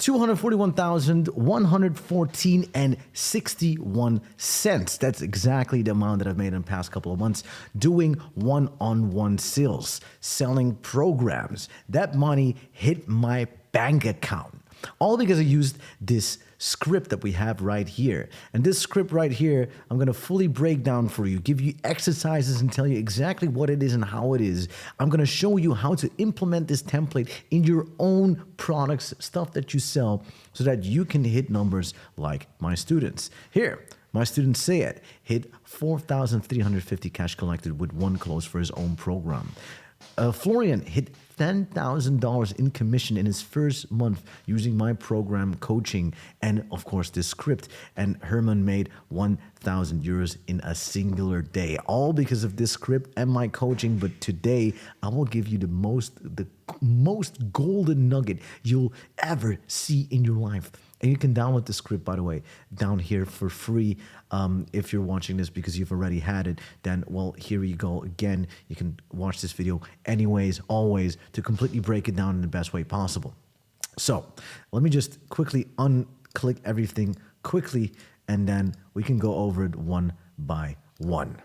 $241,114 and 61 cents. That's exactly the amount that I've made in the past couple of months doing one-on-one sales, selling programs. That money hit my bank account. All because I used this script that we have right here. And this script right here, I'm going to fully break down for you, give you exercises and tell you exactly what it is and how it is. I'm going to show you how to implement this template in your own products, stuff that you sell, so that you can hit numbers like my students. Here, my students say it, hit 4,350 cash collected with one close for his own program. Florian hit $10,000 in commission in his first month using my program coaching and of course this script. And Herman made 1,000 euros in a singular day, all because of this script and my coaching. But today I will give you the most golden nugget you'll ever see in your life. And you can download the script, by the way, down here for free. If you're watching this because you've already had it, then, well, here you go. Again, you can watch this video anyways, always, to completely break it down in the best way possible. So let me just quickly unclick everything quickly, and then we can go over it one by one.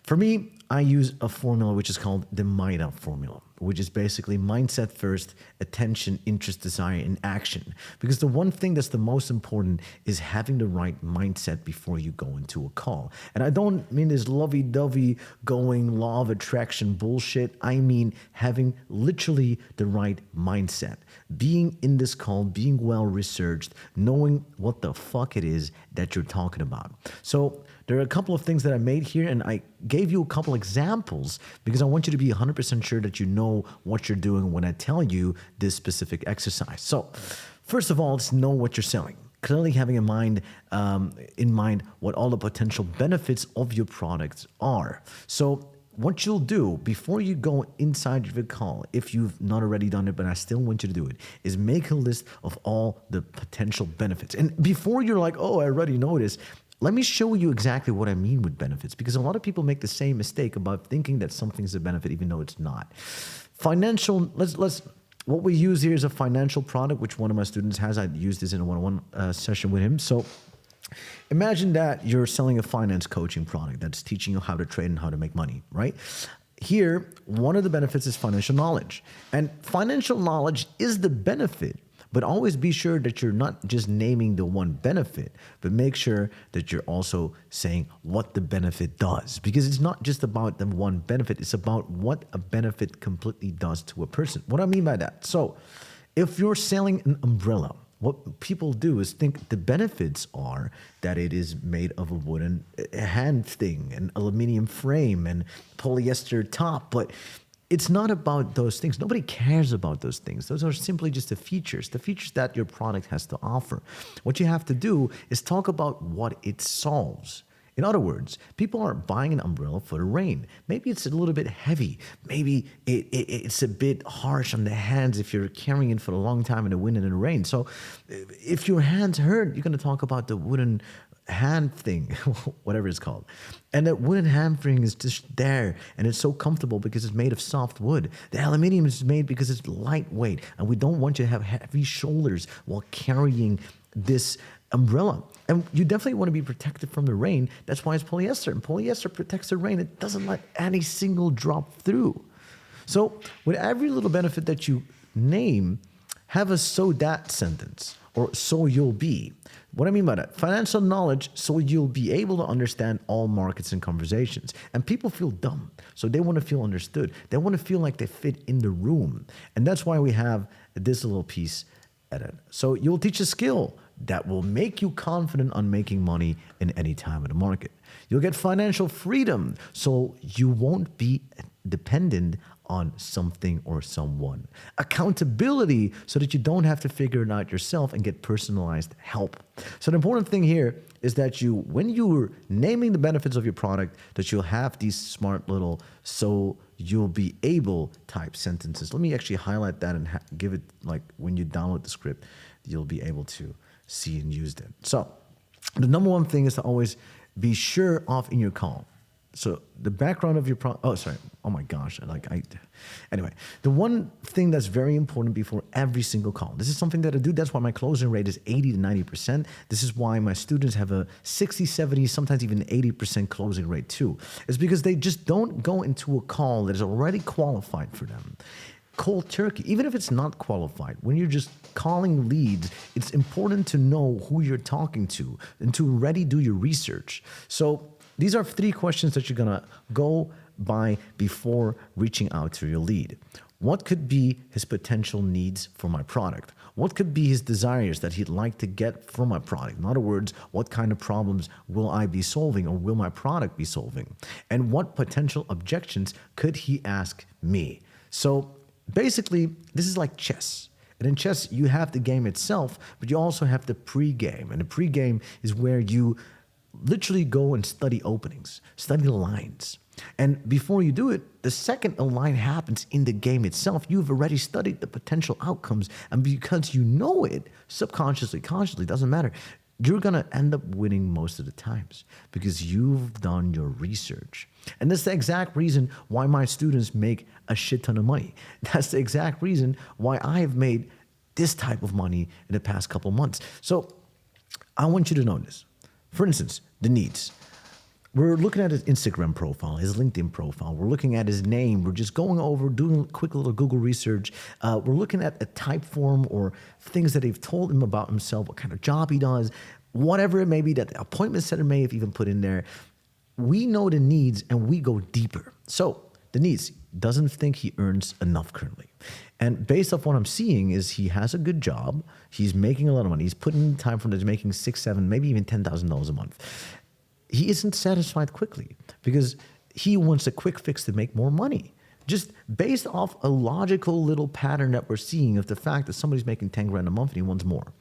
For me, I use a formula which is called the MIDA formula, which is basically mindset first, attention, interest, desire, and action. Because the one thing that's the most important is having the right mindset before you go into a call. And I don't mean this lovey-dovey going law of attraction bullshit. I mean having literally the right mindset. Being in this call, being well researched, knowing what the fuck it is that you're talking about. So there are a couple of things that I made here, and I gave you a couple examples because I want you to be 100% sure that you know what you're doing when I tell you this specific exercise. So first of all, let's know what you're selling. Clearly having in mind what all the potential benefits of your products are. So what you'll do before you go inside of the call, if you've not already done it, but I still want you to do it, is make a list of all the potential benefits. And before you're like, oh, I already know this, let me show you exactly what I mean with benefits, because a lot of people make the same mistake about thinking that something's a benefit even though it's not. Financial, what we use here is a financial product, which one of my students has. I used this in a one-on-one session with him. So imagine that you're selling a finance coaching product that's teaching you how to trade and how to make money, right? Here, one of the benefits is financial knowledge. And financial knowledge is the benefit. But always be sure that you're not just naming the one benefit, but make sure that you're also saying what the benefit does. Because it's not just about the one benefit, it's about what a benefit completely does to a person. What I mean by that? So if you're selling an umbrella, what people do is think the benefits are that it is made of a wooden hand thing, an aluminum frame, and polyester top, but it's not about those things. Nobody cares about those things. Those are simply just the features that your product has to offer. What you have to do is talk about what it solves. In other words, people are buying an umbrella for the rain. Maybe it's a little bit heavy. Maybe it's a bit harsh on the hands if you're carrying it for a long time in the wind and in the rain. So if your hands hurt, you're going to talk about the wooden hand thing, whatever it's called. And that wooden hand thing is just there, and it's so comfortable because it's made of soft wood. The aluminium is made because it's lightweight, and we don't want you to have heavy shoulders while carrying this umbrella. And you definitely want to be protected from the rain. That's why it's polyester, and polyester protects the rain. It doesn't let any single drop through. So with every little benefit that you name, have a so that sentence, or so you'll be. What I mean by that? Financial knowledge, so you'll be able to understand all markets and conversations. And people feel dumb, so they want to feel understood. They want to feel like they fit in the room. And that's why we have this little piece at it. So you'll teach a skill that will make you confident on making money in any time of the market. You'll get financial freedom, so you won't be dependent on something or someone. Accountability, so that you don't have to figure it out yourself and get personalized help. So the important thing here is that when you're naming the benefits of your product, that you'll have these smart little so you'll be able type sentences. Let me actually highlight that and give it, like when you download the script, you'll be able to see and use them. So the number one thing is to always be sure of in your call So the background of your oh, sorry. Oh my gosh. Anyway, the one thing that's very important before every single call, this is something that I do. That's why my closing rate is 80 to 90%. This is why my students have a 60, 70, sometimes even 80% closing rate too. It's because they just don't go into a call that is already qualified for them. Cold turkey, even if it's not qualified, when you're just calling leads, it's important to know who you're talking to and to already do your research. So these are 3 questions that you're gonna go by before reaching out to your lead. What could be his potential needs for my product? What could be his desires that he'd like to get from my product? In other words, what kind of problems will I be solving or will my product be solving? And what potential objections could he ask me? So basically, this is like chess. And in chess, you have the game itself, but you also have the pre-game. And the pre-game is where you literally go and study openings, study lines. And before you do it, the second a line happens in the game itself, you've already studied the potential outcomes. And because you know it, subconsciously, consciously, doesn't matter, you're going to end up winning most of the times because you've done your research. And that's the exact reason why my students make a shit ton of money. That's the exact reason why I've made this type of money in the past couple months. So I want you to know this. For instance, the needs. We're looking at his Instagram profile, his LinkedIn profile. We're looking at his name. We're just going over, doing a quick little Google research. We're looking at a type form or things that they've told him about himself, what kind of job he does, whatever it may be that the appointment center may have even put in there. We know the needs and we go deeper. So the needs, doesn't think he earns enough currently. And based off what I'm seeing is he has a good job. He's making a lot of money. He's putting in time from that. He's making $6,000, $7,000, maybe even $10,000 a month. He isn't satisfied quickly because he wants a quick fix to make more money. Just based off a logical little pattern that we're seeing of the fact that somebody's making 10 grand a month and he wants more.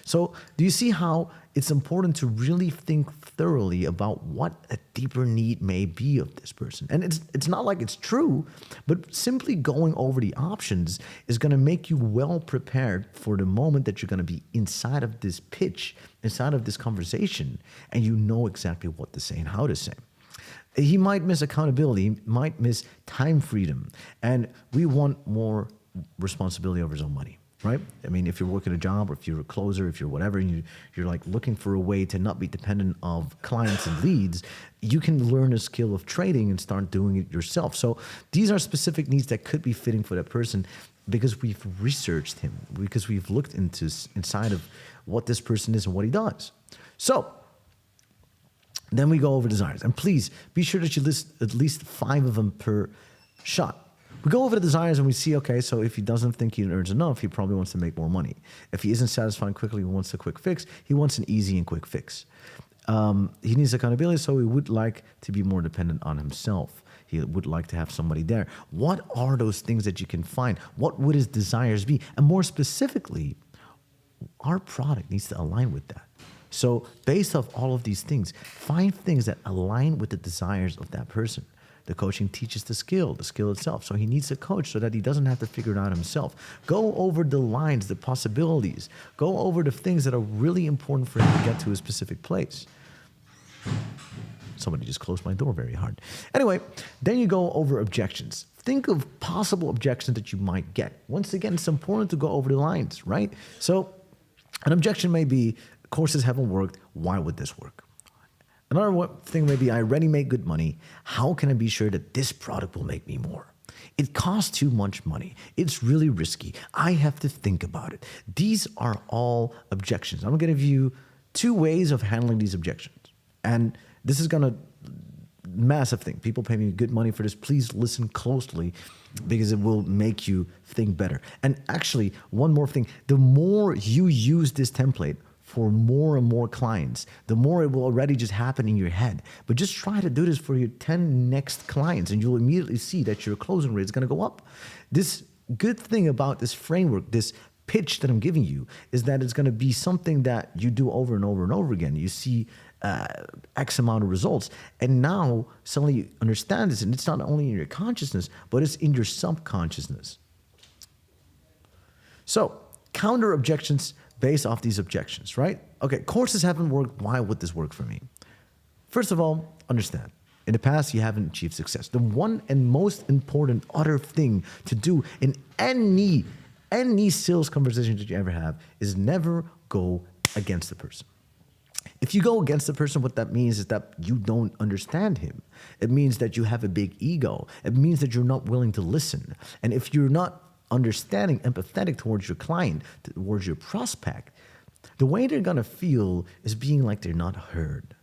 So do you see how it's important to really think thoroughly about what a deeper need may be of this person? And it's not like it's true, but simply going over the options is going to make you well prepared for the moment that you're going to be inside of this pitch, inside of this conversation, and you know exactly what to say and how to say. He might miss accountability, he might miss time freedom, and we want more responsibility over his own money. Right? I mean, if you're working a job or if you're a closer, if you're whatever, and you're like looking for a way to not be dependent of clients and leads, you can learn a skill of trading and start doing it yourself. So these are specific needs that could be fitting for that person because we've researched him, because we've looked inside of what this person is and what he does. So then we go over desires. And please be sure that you list at least 5 of them per shot. We go over the desires and we see, okay, so if he doesn't think he earns enough, he probably wants to make more money. If he isn't satisfied quickly, he wants a quick fix. He wants an easy and quick fix. He needs accountability, so he would like to be more dependent on himself. He would like to have somebody there. What are those things that you can find? What would his desires be? And more specifically, our product needs to align with that. So based off all of these things, find things that align with the desires of that person. The coaching teaches the skill itself. So he needs a coach so that he doesn't have to figure it out himself. Go over the lines, the possibilities. Go over the things that are really important for him to get to a specific place. Somebody just closed my door very hard. Anyway, then you go over objections. Think of possible objections that you might get. Once again, it's important to go over the lines, right? So an objection may be, courses haven't worked. Why would this work? Another thing may be, I already make good money. How can I be sure that this product will make me more? It costs too much money. It's really risky. I have to think about it. These are all objections. I'm going to give you 2 ways of handling these objections. And this is going to, massive thing. People pay me good money for this. Please listen closely because it will make you think better. And actually, one more thing. The more you use this template, for more and more clients, the more it will already just happen in your head. But just try to do this for your 10 next clients and you'll immediately see that your closing rate is going to go up. This good thing about this framework, this pitch that I'm giving you, is that it's going to be something that you do over and over and over again. You see X amount of results. And now suddenly you understand this, and it's not only in your consciousness, but it's in your subconsciousness. So counter objections based off these objections, right? Okay, courses haven't worked. Why would this work for me? First of all, understand. In the past, you haven't achieved success. The one and most important other thing to do in any sales conversation that you ever have is never go against the person. If you go against the person, what that means is that you don't understand him. It means that you have a big ego. It means that you're not willing to listen. And if you're not understanding, empathetic towards your client, towards your prospect, the way they're gonna feel is being like they're not heard.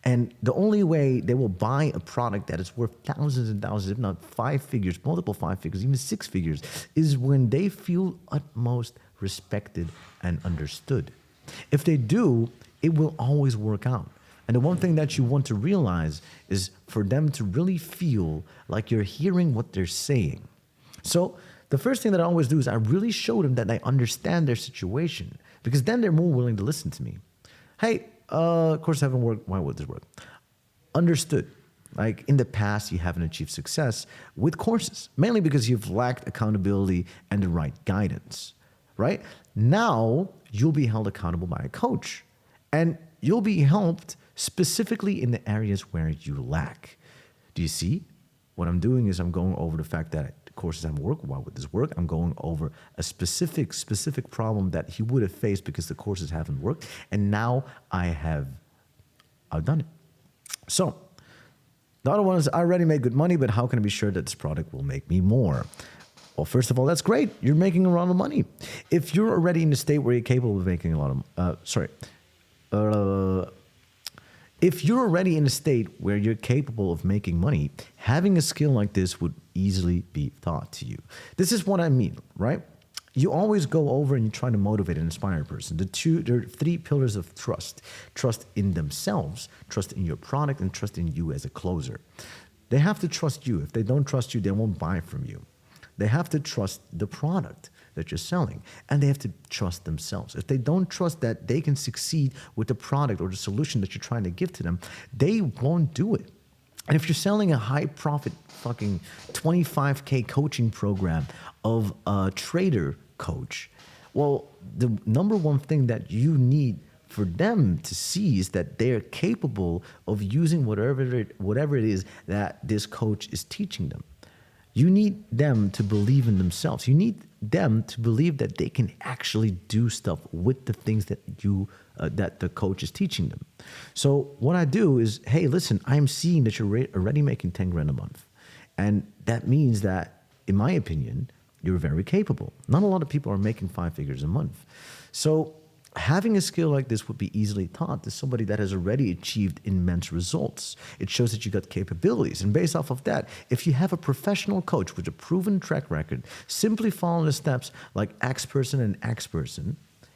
And the only way they will buy a product that is worth thousands and thousands, if not five figures, multiple five figures, even six figures, is when they feel utmost respected and understood. If they do, it will always work out. And the one thing that you want to realize is for them to really feel like you're hearing what they're saying. So the first thing that I always do is I really show them that I understand their situation, because then they're more willing to listen to me. Hey, course haven't worked. Why would this work? Understood. Like in the past, you haven't achieved success with courses, mainly because you've lacked accountability and the right guidance, right? Now you'll be held accountable by a coach, and you'll be helped specifically in the areas where you lack. Do you see? What I'm doing is I'm going over the fact that courses haven't worked. Why would this work? I'm going over a specific problem that he would have faced because the courses haven't worked. And now I've done it. So the other one is I already made good money, but how can I be sure that this product will make me more? Well, first of all, that's great. You're making a lot of money. If you're already in a state where you're capable of making a lot of, if you're already in a state where you're capable of making money, having a skill like this would easily be taught to you. This is what I mean, right? You always go over and you try to motivate and inspire a person. There are three pillars of trust. Trust in themselves, trust in your product, and trust in you as a closer. They have to trust you. If they don't trust you, they won't buy from you. They have to trust the product that you're selling, and they have to trust themselves. If they don't trust that they can succeed with the product or the solution that you're trying to give to them, they won't do it. And if you're selling a high profit fucking 25K coaching program of a trader coach, well, the number one thing that you need for them to see is that they're capable of using whatever it is that this coach is teaching them. You need them to believe in themselves. You need them to believe that they can actually do stuff with the things that that the coach is teaching them. So what I do is, hey, listen, I'm seeing that you're already making 10 grand a month. And that means that, in my opinion, you're very capable. Not a lot of people are making 5 figures a month. So having a skill like this would be easily taught to somebody that has already achieved immense results. It shows that you got capabilities. And based off of that, if you have a professional coach with a proven track record, simply follow the steps like X person and X person.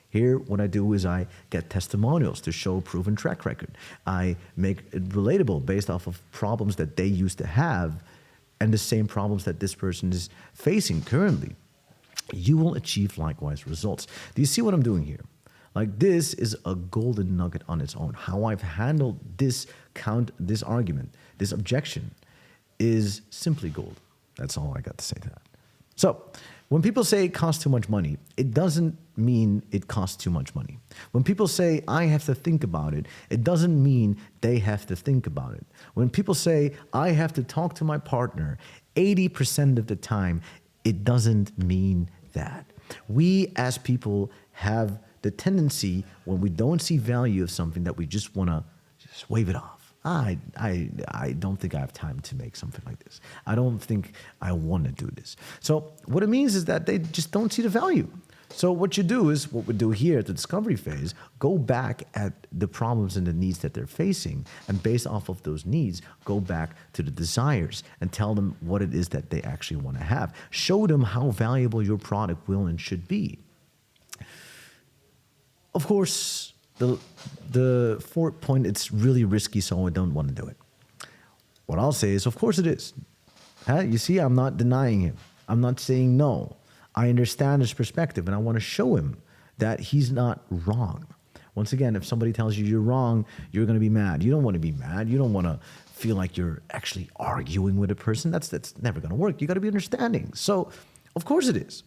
Here, what I do is I get testimonials to show a proven track record. I make it relatable based off of problems that they used to have and the same problems that this person is facing currently. You will achieve likewise results. Do you see what I'm doing here? Like, this is a golden nugget on its own. How I've handled this argument, this objection, is simply gold. That's all I got to say to that. So when people say it costs too much money, it doesn't mean it costs too much money. When people say I have to think about it, it doesn't mean they have to think about it. When people say I have to talk to my partner 80% of the time, it doesn't mean that. We as people have the tendency, when we don't see value of something, that we just want to just wave it off. I don't think I have time to make something like this. I don't think I want to do this. So what it means is that they just don't see the value. So what you do is, what we do here at the discovery phase, go back at the problems and the needs that they're facing, and based off of those needs, go back to the desires and tell them what it is that they actually want to have. Show them how valuable your product will and should be. Of course, the fourth point, it's really risky, so I don't want to do it. What I'll say is, of course it is. You see, I'm not denying him. I'm not saying no. I understand his perspective, and I want to show him that he's not wrong. Once again, if somebody tells you you're wrong, you're going to be mad. You don't want to be mad. You don't want to feel like you're actually arguing with a person. That's never going to work. You got to be understanding. So, of course it is.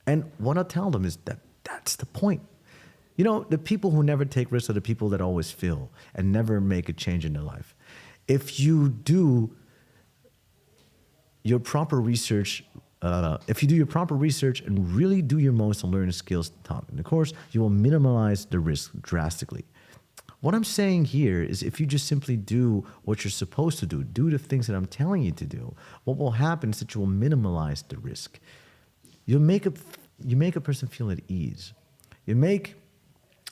And what I tell them is that that's the point. You know, the people who never take risks are the people that always fail and never make a change in their life. If you do your proper research, if you do your proper research and really do your most on learning skills taught in the course, you will minimize the risk drastically. What I'm saying here is if you just simply do what you're supposed to do the things that I'm telling you to do, what will happen is that you will minimize the risk. You make a person feel at ease. You make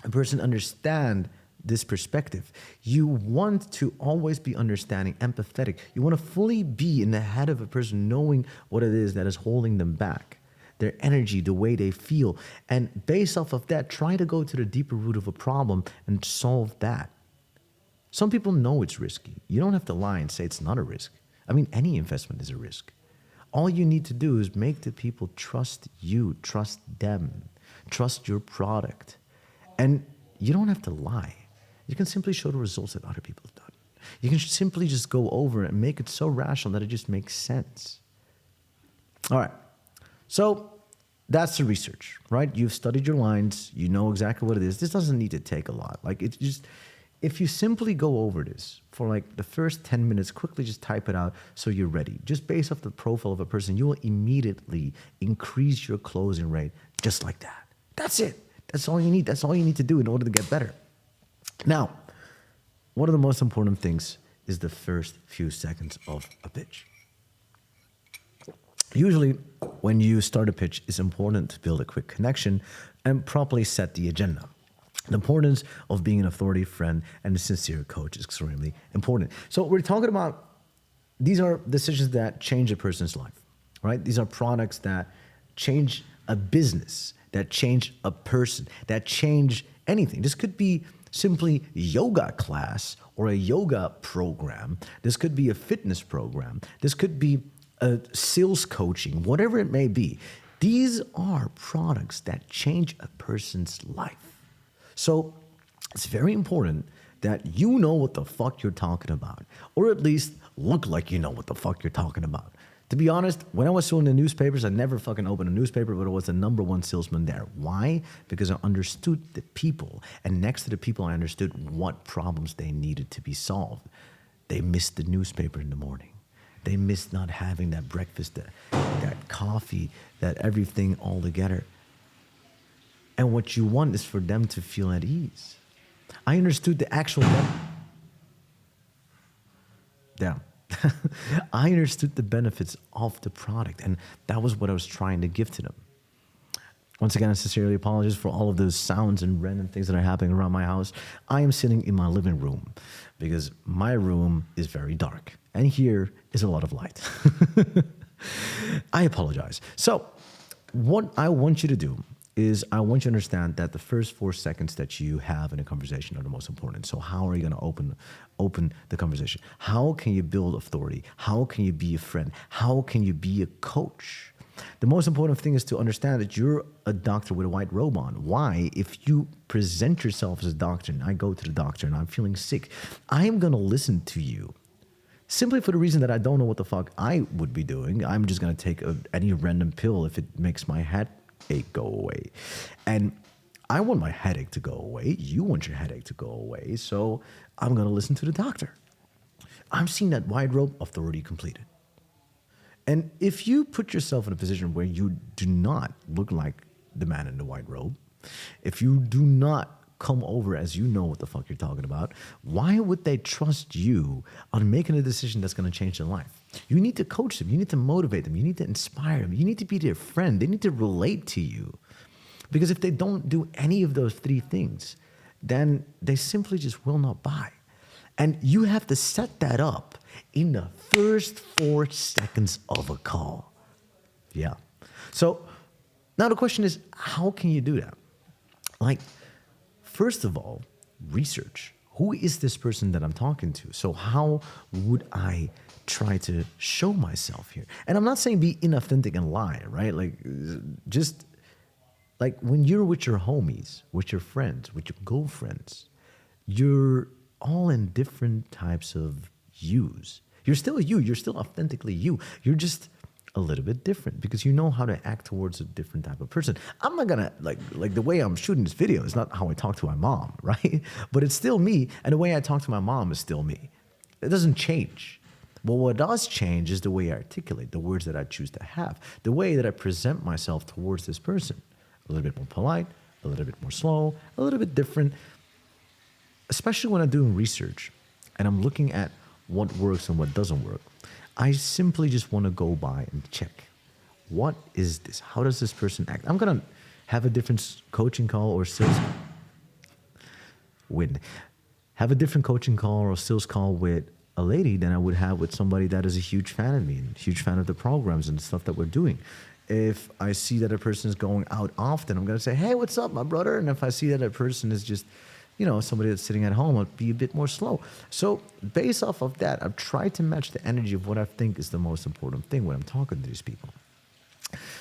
a person understand this perspective. You want to always be understanding, empathetic. You want to fully be in the head of a person, knowing what it is that is holding them back, their energy, the way they feel. And based off of that, try to go to the deeper root of a problem and solve that. Some people know it's risky. You don't have to lie and say it's not a risk. I mean, any investment is a risk. All you need to do is make the people trust you, trust them, trust your product. And you don't have to lie. You can simply show the results that other people have done. You can simply just go over and make it so rational that it just makes sense. All right. So that's the research, right? You've studied your lines. You know exactly what it is. This doesn't need to take a lot. Like, it's just, if you simply go over this for like the first 10 minutes, quickly just type it out so you're ready. Just based off the profile of a person, you will immediately increase your closing rate just like that. That's it. That's all you need. That's all you need to do in order to get better. Now, one of the most important things is the first few seconds of a pitch. Usually, when you start a pitch, it's important to build a quick connection and properly set the agenda. The importance of being an authority, friend, and a sincere coach is extremely important. So we're talking about, these are decisions that change a person's life, right? These are products that change a business, that change a person, that change anything. This could be simply yoga class or a yoga program. This could be a fitness program. This could be a sales coaching, whatever it may be. These are products that change a person's life. So it's very important that you know what the fuck you're talking about, or at least look like you know what the fuck you're talking about. To be honest, when I was selling the newspapers, I never fucking opened a newspaper, but I was the number one salesman there. Why? Because I understood the people. And next to the people, I understood what problems they needed to be solved. They missed the newspaper in the morning. They missed not having that breakfast, that coffee, that everything all together. And what you want is for them to feel at ease. I understood the actual... Damn. I understood the benefits of the product, and that was what I was trying to give to them. Once again, I sincerely apologize for all of those sounds and random things that are happening around my house. I am sitting in my living room because my room is very dark, and here is a lot of light. I apologize. So what I want you to do is I want you to understand that the first 4 seconds that you have in a conversation are the most important. So how are you going to open the conversation? How can you build authority? How can you be a friend? How can you be a coach? The most important thing is to understand that you're a doctor with a white robe on. Why? If you present yourself as a doctor and I go to the doctor and I'm feeling sick, I am going to listen to you. Simply for the reason that I don't know what the fuck I would be doing. I'm just going to take any random pill if it makes my headache go away. And I want my headache to go away. You want your headache to go away. So I'm going to listen to the doctor. I'm seeing that white robe authority completed. And if you put yourself in a position where you do not look like the man in the white robe, if you do not come over as you know what the fuck you're talking about, why would they trust you on making a decision that's going to change their life? You need to coach them. You need to motivate them. You need to inspire them. You need to be their friend. They need to relate to you. Because if they don't do any of those 3 things, then they simply just will not buy. And you have to set that up in the first 4 seconds of a call. Yeah. So now the question is, how can you do that? Like, first of all, research. Who is this person that I'm talking to? So how would I try to show myself here? And I'm not saying be inauthentic and lie, right? Like, just like when you're with your homies, with your friends, with your girlfriends, you're all in different types of yous. You're still you. You're still authentically you. You're just a little bit different because you know how to act towards a different type of person. I'm not gonna like the way I'm shooting this video is not how I talk to my mom, right? But it's still me, and the way I talk to my mom is still me. It doesn't change. But what does change is the way I articulate, the words that I choose to have, the way that I present myself towards this person. A little bit more polite, a little bit more slow, a little bit different. Especially when I'm doing research and I'm looking at what works and what doesn't work. I simply just want to go by and check. What is this? How does this person act? I'm going to have a different coaching call or sales have a different coaching call or sales call with a lady than I would have with somebody that is a huge fan of me and huge fan of the programs and the stuff that we're doing. If I see that a person is going out often, I'm going to say, hey, what's up, my brother? And if I see that a person is just, somebody that's sitting at home, I'll be a bit more slow. So based off of that, I've tried to match the energy of what I think is the most important thing when I'm talking to these people.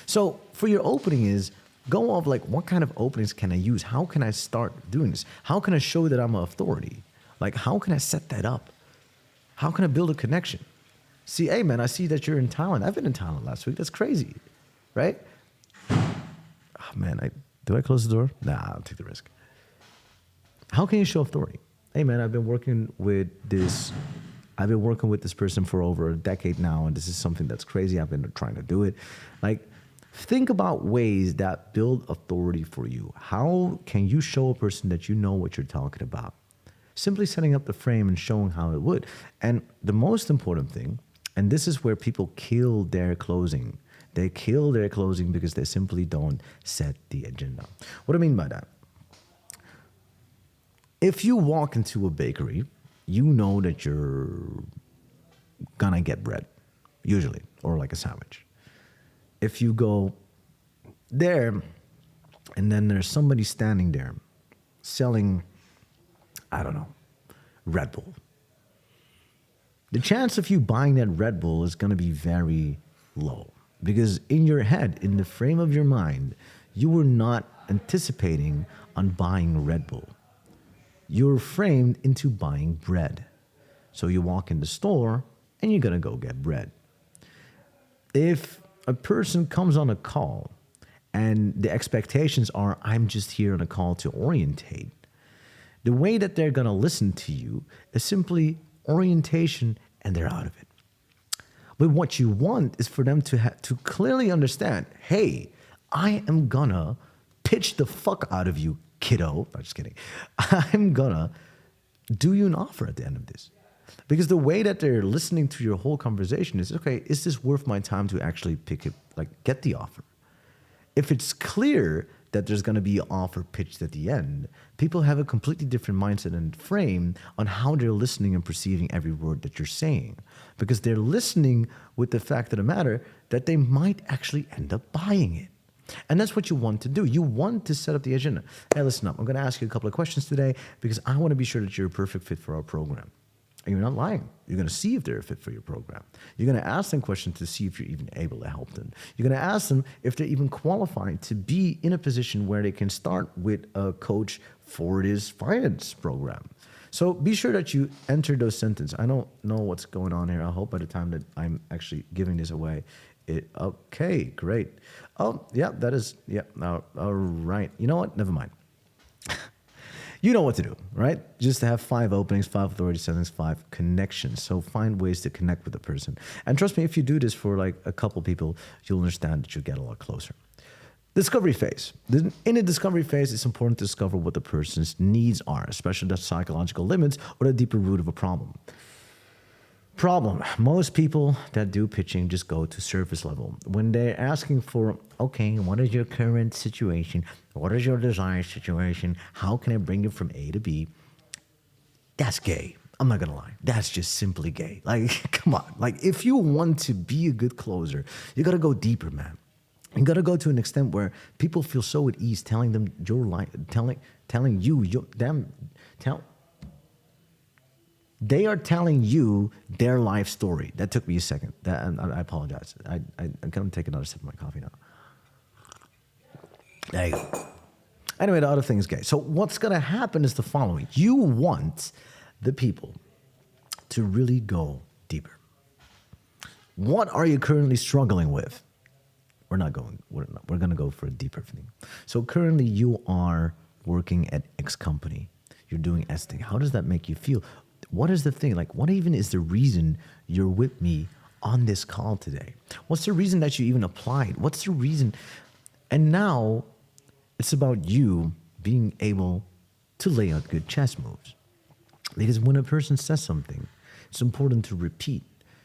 So for your opening is, go off like, what kind of openings can I use? How can I start doing this? How can I show that I'm an authority? Like, how can I set that up? How can I build a connection? See, hey, man, I see that you're in Thailand. I've been in Thailand last week. That's crazy, right? Oh, man, do I close the door? Nah, I'll take the risk. How can you show authority? Hey, man, I've been working with this person for over a decade now, and this is something that's crazy. I've been trying to do it. Like, think about ways that build authority for you. How can you show a person that you know what you're talking about? Simply setting up the frame and showing how it would. And the most important thing, and this is where people kill their closing. They kill their closing because they simply don't set the agenda. What do I mean by that? If you walk into a bakery, you know that you're gonna get bread, usually, or like a sandwich. If you go there and then there's somebody standing there selling, I don't know, Red Bull. The chance of you buying that Red Bull is gonna be very low because in your head, in the frame of your mind, you were not anticipating on buying Red Bull. You're framed into buying bread. So you walk in the store and you're gonna go get bread. If a person comes on a call and the expectations are, I'm just here on a call to orientate, the way that they're gonna listen to you is simply orientation and they're out of it. But what you want is for them to clearly understand, hey, I am gonna pitch the fuck out of you, kiddo. I'm just kidding. I'm gonna do you an offer at the end of this. Because the way that they're listening to your whole conversation is, okay, is this worth my time to actually pick it, like get the offer? If it's clear that there's going to be an offer pitched at the end, people have a completely different mindset and frame on how they're listening and perceiving every word that you're saying. Because they're listening with the fact of the matter that they might actually end up buying it. And that's what you want to do. You want to set up the agenda. Hey, listen up. I'm going to ask you a couple of questions today because I want to be sure that you're a perfect fit for our program. And you're not lying. You're going to see if they're a fit for your program. You're going to ask them questions to see if you're even able to help them. You're going to ask them if they're even qualified to be in a position where they can start with a coach for this finance program. So be sure that you enter those sentences. I don't know what's going on here. I hope by the time that I'm actually giving this away, okay, great. Oh, yeah, that is, yeah, all right. You know what? Never mind. You know what to do, right? Just to have 5 openings, 5 authority settings, 5 connections. So find ways to connect with the person. And trust me, if you do this for like a couple people, you'll understand that you'll get a lot closer. Discovery phase. In the discovery phase, it's important to discover what the person's needs are, especially the psychological limits or the deeper root of a problem. Most people that do pitching just go to surface level. When they're asking for, okay, what is your current situation? What is your desired situation? How can I bring you from A to B? That's gay. I'm not gonna lie. That's just simply gay. Like, come on. Like, if you want to be a good closer, you gotta go deeper, man. You gotta go to an extent where people feel so at ease telling them your life, telling you they are telling you their life story. That took me a second. I apologize. I'm gonna take another sip of my coffee now. There you go. Anyway, the other thing is gay. So what's gonna happen is the following. You want the people to really go deeper. What are you currently struggling with? We're gonna go for a deeper thing. So currently you are working at X company. You're doing S thing. How does that make you feel? what is the thing? Like, what even is the reason you're with me on this call today? What's the reason that you even applied? What's the reason? And now it's about you being able to lay out good chess moves. Because when a person says something, it's important to repeat,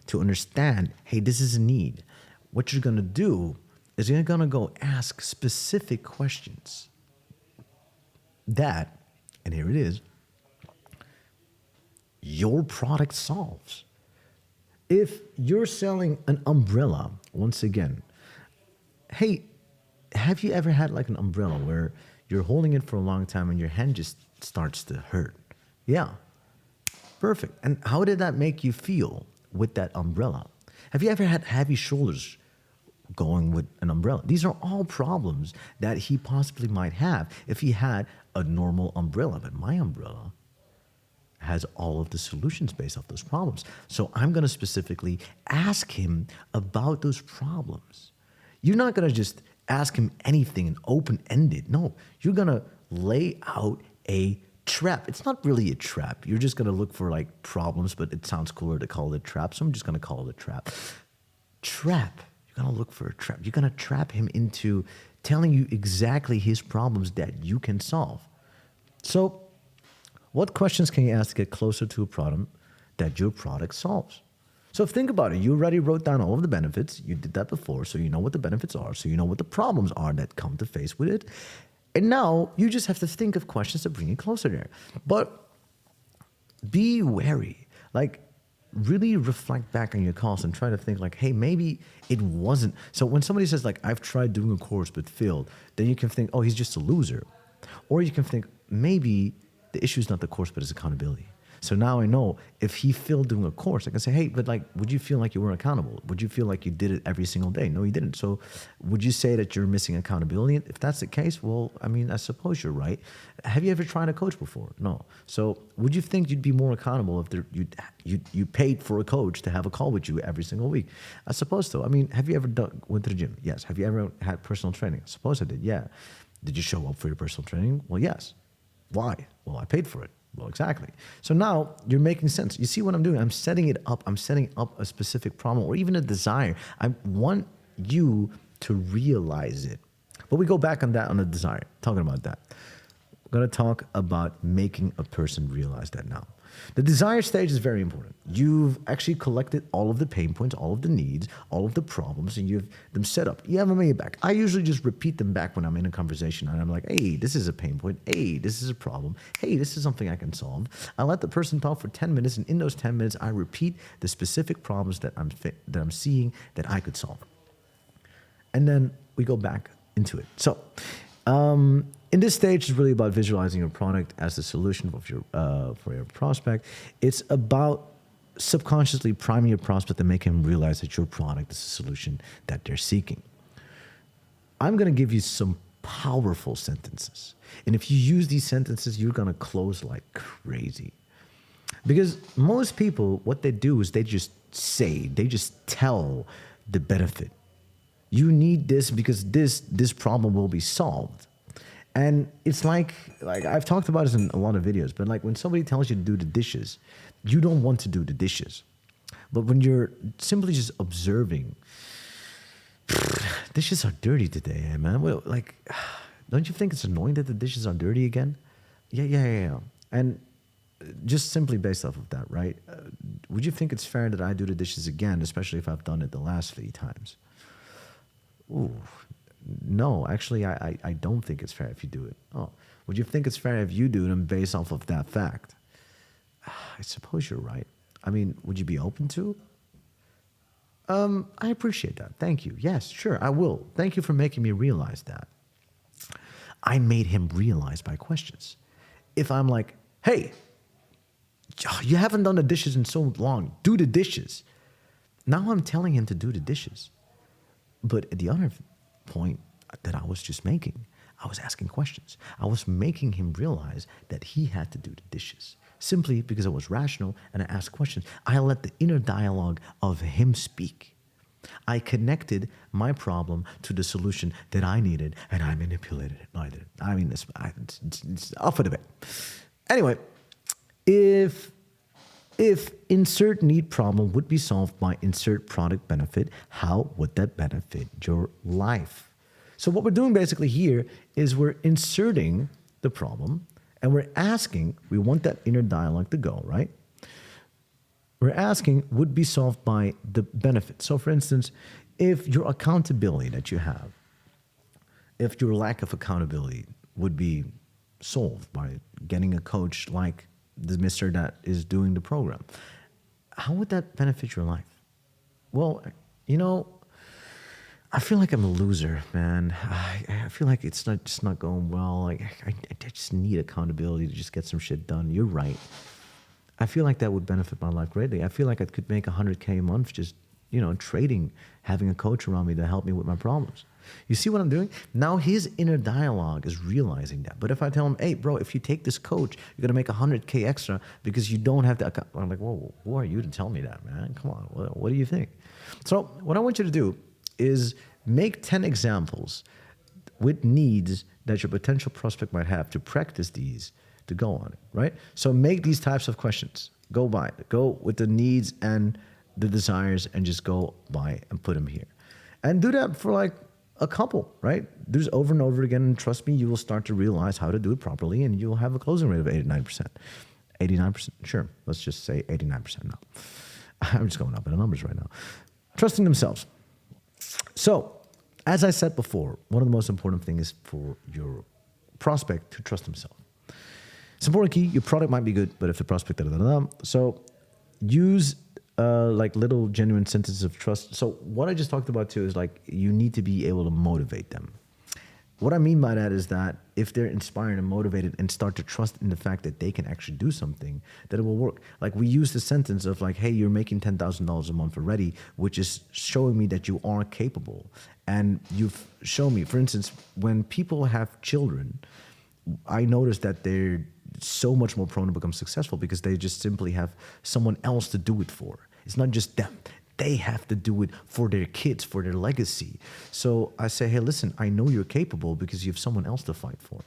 to understand, hey, this is a need. What you're going to do is you're going to go ask specific questions that, and here it is, your product solves. If you're selling an umbrella, once again, hey, have you ever had like an umbrella where you're holding it for a long time and your hand just starts to hurt? Yeah, perfect. And how did that make you feel with that umbrella? Have you ever had heavy shoulders going with an umbrella? These are all problems that he possibly might have if he had a normal umbrella. But my umbrella has all of the solutions based off those problems. So I'm going to specifically ask him about those problems. You're not going to just ask him anything and open-ended. No, you're going to lay out a trap. It's not really a trap. You're just going to look for like problems, but it sounds cooler to call it a trap. So I'm just going to call it a trap. Trap. You're going to look for a trap. You're going to trap him into telling you exactly his problems that you can solve. So what questions can you ask to get closer to a problem that your product solves? So think about it. You already wrote down all of the benefits. You did that before, so you know what the benefits are. So you know what the problems are that come to face with it. And now you just have to think of questions to bring you closer there. But be wary. Like, really reflect back on your calls and try to think like, hey, maybe it wasn't. So when somebody says like, I've tried doing a course but failed, then you can think, oh, he's just a loser. Or you can think, maybe the issue is not the course, but it's accountability. So now I know if he failed doing a course, I can say, hey, but like, would you feel like you weren't accountable? Would you feel like you did it every single day? No, you didn't. So would you say that you're missing accountability? If that's the case, well, I mean, I suppose you're right. Have you ever tried a coach before? No. So would you think you'd be more accountable if you paid for a coach to have a call with you every single week? I suppose so. I mean, have you ever went to the gym? Yes. Have you ever had personal training? I suppose I did. Yeah. Did you show up for your personal training? Well, yes. Why? Well, I paid for it. Well, exactly. So now you're making sense. You see what I'm doing? I'm setting it up. I'm setting up a specific problem or even a desire. I want you to realize it. But we go back on that, on the desire, talking about that. We're going to talk about making a person realize that now. The desire stage is very important. You've actually collected all of the pain points, all of the needs, all of the problems, and you've them set up. You have them made back. I usually just repeat them back when I'm in a conversation, and I'm like, hey, this is a pain point. Hey, this is a problem. Hey, this is something I can solve. I let the person talk for 10 minutes, and in those 10 minutes, I repeat the specific problems that I'm seeing that I could solve. And then we go back into it. So, in this stage, it's really about visualizing your product as the solution for your prospect. It's about subconsciously priming your prospect to make him realize that your product is the solution that they're seeking. I'm going to give you some powerful sentences. And if you use these sentences, you're going to close like crazy. Because most people, what they do is they just tell the benefit. You need this because this problem will be solved. And it's like I've talked about this in a lot of videos, but like when somebody tells you to do the dishes, you don't want to do the dishes. But when you're simply just observing, dishes are dirty today, man. Well, like, don't you think it's annoying that the dishes are dirty again? Yeah. And just simply based off of that, right? Would you think it's fair that I do the dishes again, especially if I've done it the last 3 times? Ooh. No, actually, I don't think it's fair if you do it. Oh, would you think it's fair if you do them based off of that fact? I suppose you're right. I mean, would you be open to? I appreciate that. Thank you. Yes, sure, I will. Thank you for making me realize that. I made him realize by questions. If I'm like, hey, you haven't done the dishes in so long, do the dishes. Now I'm telling him to do the dishes. But at the other point that I was just making, I was asking questions. I was making him realize that he had to do the dishes simply because I was rational and I asked questions. I let the inner dialogue of him speak. I connected my problem to the solution that I needed and I manipulated it. No, I didn't. I mean, it's off of the bed. Anyway, if If insert need problem would be solved by insert product benefit, how would that benefit your life? So what we're doing basically here is we're inserting the problem and we're asking, we want that inner dialogue to go, right? We're asking would be solved by the benefit. So for instance, if your accountability that you have, if your lack of accountability would be solved by getting a coach like the mister that is doing the program, how would that benefit your life? Well, I feel like I'm a loser, man. I feel like it's not going well. Like I just need accountability to just get some shit done. You're right. I feel like that would benefit my life greatly. I feel like I could make $100K a month just, trading, having a coach around me to help me with my problems. You see what I'm doing? Now his inner dialogue is realizing that. But if I tell him, hey, bro, if you take this coach, you're going to make $100K extra because you don't have the... I'm like, whoa, who are you to tell me that, man? Come on, what do you think? So what I want you to do is make 10 examples with needs that your potential prospect might have to practice these to go on it, right? So make these types of questions. Go with the needs and the desires and just go by and put them here. And do that for like a couple, right? Do this over and over again, and trust me, you will start to realize how to do it properly, and you'll have a closing rate of 89%. 89%, sure. Let's just say 89% now. I'm just going up in the numbers right now. Trusting themselves. So, as I said before, one of the most important things is for your prospect to trust himself. It's important key. Your product might be good, but if the prospect, so use like little genuine sentences of trust. So what I just talked about too is like you need to be able to motivate them. What I mean by that is that if they're inspired and motivated and start to trust in the fact that they can actually do something, that it will work. Like we use the sentence of like, hey, you're making $10,000 a month already, which is showing me that you are capable. And you've shown me, for instance, when people have children, I noticed that they're so much more prone to become successful because they just simply have someone else to do it for. It's not just them. They have to do it for their kids, for their legacy. So I say, hey, listen, I know you're capable because you have someone else to fight for.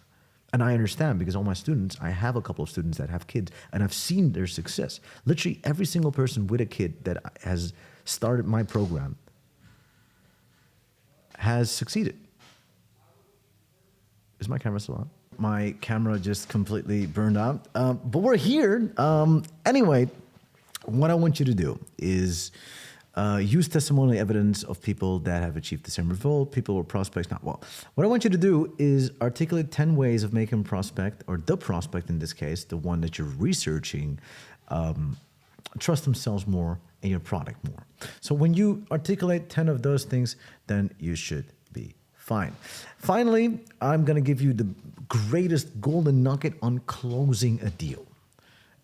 And I understand because all my students, I have a couple of students that have kids and I've seen their success. Literally every single person with a kid that has started my program has succeeded. Is my camera still on? My camera just completely burned out. But we're here. Anyway, what I want you to do is use testimonial evidence of people that have achieved the same result, people or prospects not well. What I want you to do is articulate 10 ways of making prospect, or the prospect in this case, the one that you're researching, trust themselves more and your product more. So when you articulate 10 of those things, then you should be fine. Finally, I'm going to give you the greatest golden nugget on closing a deal.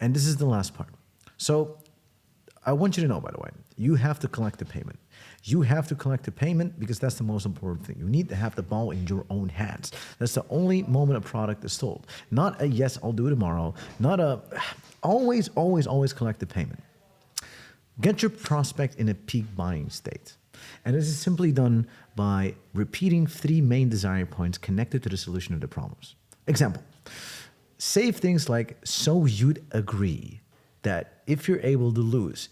And this is the last part. So I want you to know, by the way, you have to collect the payment. You have to collect the payment because that's the most important thing. You need to have the ball in your own hands. That's the only moment a product is sold. Not a yes, I'll do it tomorrow. Not a always collect the payment. Get your prospect in a peak buying state. And this is simply done by repeating 3 main desire points connected to the solution of the problems. Example, say things like, so you'd agree that if you're able to lose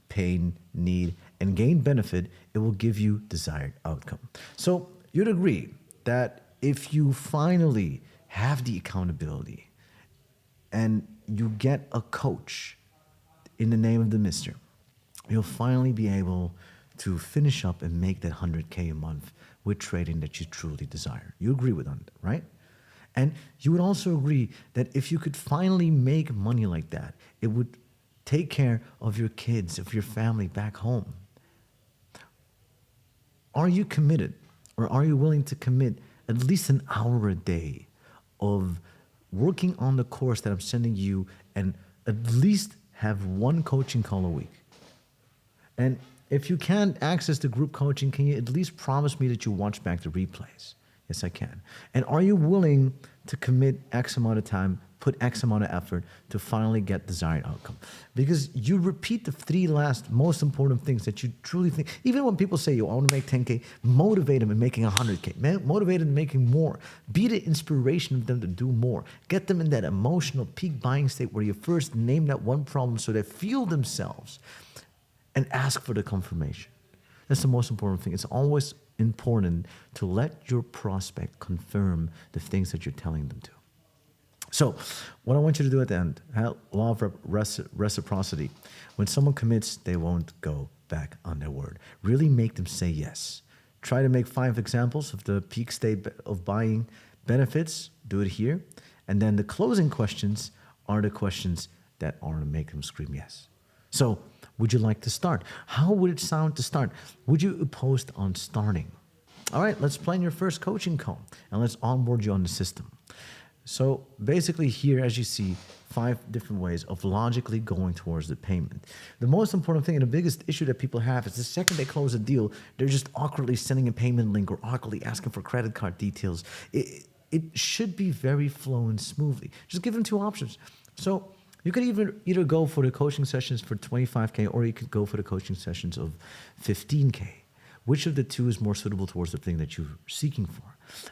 pain, need, and gain benefit, it will give you desired outcome. So you'd agree that if you finally have the accountability and you get a coach in the name of the mister, you'll finally be able to finish up and make that $100K a month with trading that you truly desire. You agree with that, right? And you would also agree that if you could finally make money like that, it would take care of your kids, of your family back home. Are you committed, or are you willing to commit at least an hour a day of working on the course that I'm sending you and at least have 1 coaching call a week? And if you can't access the group coaching, can you at least promise me that you watch back the replays? Yes, I can. And are you willing to commit X amount of time put X amount of effort to finally get desired outcome. Because you repeat the three last most important things that you truly think. Even when people say, yo, I want to make 10K, motivate them in making 100K. Motivate them in making more. Be the inspiration of them to do more. Get them in that emotional peak buying state where you first name that one problem so they feel themselves and ask for the confirmation. That's the most important thing. It's always important to let your prospect confirm the things that you're telling them to. So what I want you to do at the end, law of reciprocity. When someone commits, they won't go back on their word. Really make them say yes. Try to make 5 examples of the peak state of buying benefits. Do it here. And then the closing questions are the questions that are to make them scream yes. So would you like to start? How would it sound to start? Would you post on starting? All right, let's plan your first coaching call and let's onboard you on the system. So basically here, as you see, 5 different ways of logically going towards the payment. The most important thing and the biggest issue that people have is the second they close a deal, they're just awkwardly sending a payment link or awkwardly asking for credit card details. It should be very flowing smoothly. Just give them 2 options. So you could either go for the coaching sessions for 25K or you could go for the coaching sessions of 15K. Which of the 2 is more suitable towards the thing that you're seeking for?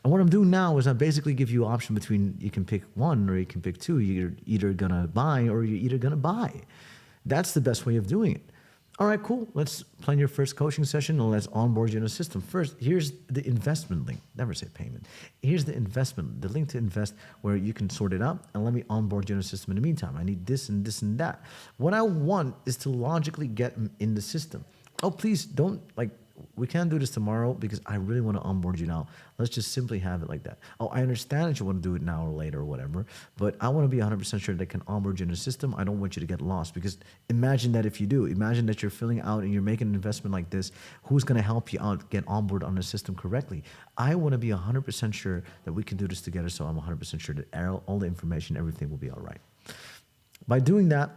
And what I'm doing now is I basically give you an option between you can pick 1 or you can pick 2. You're either going to buy or you're either going to buy. That's the best way of doing it. All right, cool. Let's plan your first coaching session and let's onboard you in the system. First, here's the investment link. Never say payment. Here's the investment, the link to invest where you can sort it out and let me onboard you in the system in the meantime. I need this and this and that. What I want is to logically get them in the system. Oh, please don't we can't do this tomorrow because I really want to onboard you now. Let's just simply have it like that. Oh, I understand that you want to do it now or later or whatever, but I want to be 100% sure that I can onboard you in the system. I don't want you to get lost because imagine that if you do, imagine that you're filling out and you're making an investment like this, who's going to help you out get onboard on the system correctly? I want to be 100% sure that we can do this together, so I'm 100% sure that all the information, everything will be all right. By doing that,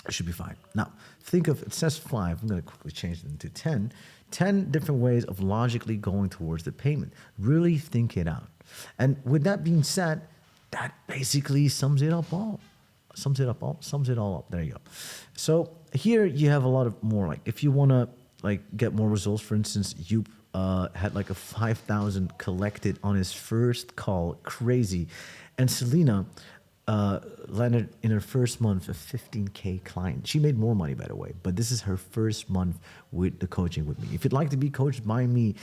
it should be fine. Now, think of, it says 5. I'm going to quickly change it into 10. 10 different ways of logically going towards the payment. Really think it out. And with that being said, that basically sums it all up. There you go. So here you have a lot of more, if you want to get more results, for instance, you had a 5,000 collected on his first call, crazy. And Selena landed in her first month a 15K client. She made more money, by the way, but this is her first month with the coaching with me. If you'd like to be coached by me,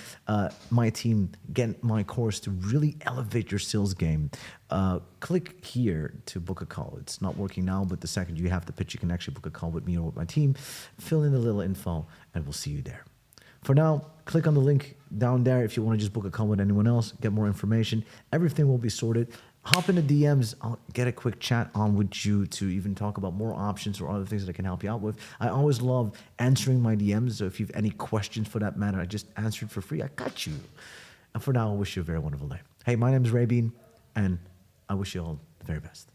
my team, get my course to really elevate your sales game, click here to book a call. It's not working now, but the second you have the pitch, you can actually book a call with me or with my team. Fill in the little info and we'll see you there. For now, click on the link down there if you want to just book a call with anyone else, get more information. Everything will be sorted. Hop in the DMs, I'll get a quick chat on with you to even talk about more options or other things that I can help you out with. I always love answering my DMs, so if you have any questions for that matter, I just answered for free. I got you. And for now, I wish you a very wonderful day. Hey, my name is Rabin, and I wish you all the very best.